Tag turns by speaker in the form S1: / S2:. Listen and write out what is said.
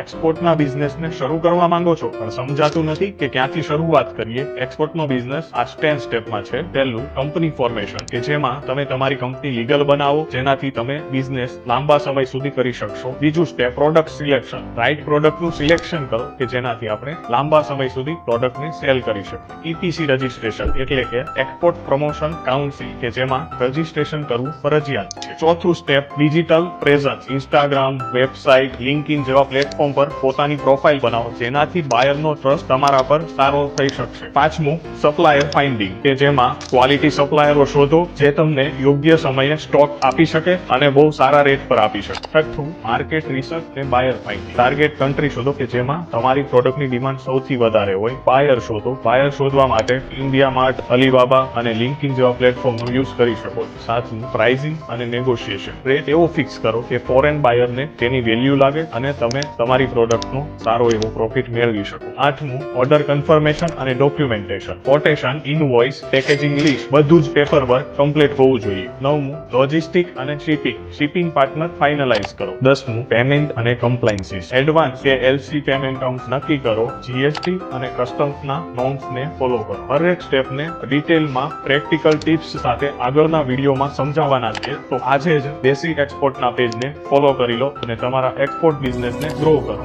S1: એક્સપોર્ટના બિઝનેસને શરૂ કરવા માંગો છો પણ સમજાતું નથી કે ક્યાંથી શરૂઆત કરીએ? એક્સપોર્ટનો બિઝનેસ આ 10 સ્ટેપમાં છે. પહેલું, કંપની ફોર્મેશન, કે જેમાં તમે તમારી કંપની લીગલ બનાવો, જેનાથી તમે બિઝનેસ લાંબા સમય સુધી કરી શકશો. બીજું સ્ટેપ, પ્રોડક્ટ સિલેક્શન, રાઈટ પ્રોડક્ટનું સિલેક્શન કરો કે જેનાથી આપણે લાંબા સમય સુધી પ્રોડક્ટને સેલ કરી શકીએ. EPC રજિસ્ટ્રેશન એટલે કે એક્સપોર્ટ પ્રમોશન કાઉન્સિલ, કે જેમાં રજિસ્ટ્રેશન કરવું ફરજિયાત છે. ચોથું step, digital presence, Instagram, website, LinkedIn જેવા પ્લેટફોર્મ પર પોતાની પ્રોફાઇલ બનાવો, જેનાથી બાયરનો ટ્રસ્ટ તમારા પર સારો થઈ શકશે. પાંચમું, સપ્લાયર ફાઇન્ડિંગ, કે જેમાં ક્વોલિટી સપ્લાયરો શોધો જે તમને યોગ્ય સમયે સ્ટોક આપી શકે અને બહુ સારા રેટ પર આપી શકે. છઠ્ઠું, માર્કેટ રિસર્ચ અને બાયર ફાઇન્ડિંગ, ટાર્ગેટ કન્ટ્રી શોધો કે જેમાં તમારી પ્રોડક્ટની ડિમાન્ડ સૌથી વધારે હોય. બાયર શોધો. બાયર શોધવા માટે ઇન્ડિયા માર્ટ, અલીબાબા અને લિંકિન જેવા પ્લેટફોર્મનો યુઝ કરી શકો. સાતમું, પ્રાઇસિંગ અને નેગોશિએશન, રેટ એવો ફિક્સ કરો કે ફોરેન બાયરને તેની વેલ્યુ લાગે અને તમે તમારી પ્રોડક્ટનો સારો એવો પ્રોફિટ મેળવી શકો. આઠમું, ઓર્ડર કન્ફર્મેશન અને documentation, quotation, invoice, packaging list, બધું જ પેપર વર્ક કમ્પ્લીટ હોવું જોઈએ. નવમું, લોજિસ્ટિક અને શિપિંગ પાર્ટનર ફાઇનલાઇઝ કરો. 10મું, પેમેન્ટ અને કમ્પ્લાયન્સીસ, એડવાન્સ કે LC પેમેન્ટ ટર્મ્સ નક્કી કરો. GST અને કસ્ટમ્સના નોર્મ્સને ફોલો કરો. હરેક સ્ટેપને ડિટેલમાં પ્રેક્ટિકલ ટિપ્સ સાથે આગળના વિડીયોમાં સમજાવવાના છે. તો આજે જ બેસિક એક્સપોર્ટના પેજને ફોલો કરી લો અને તમારા એક્સપોર્ટ બિઝનેસને ગ્રો કરો.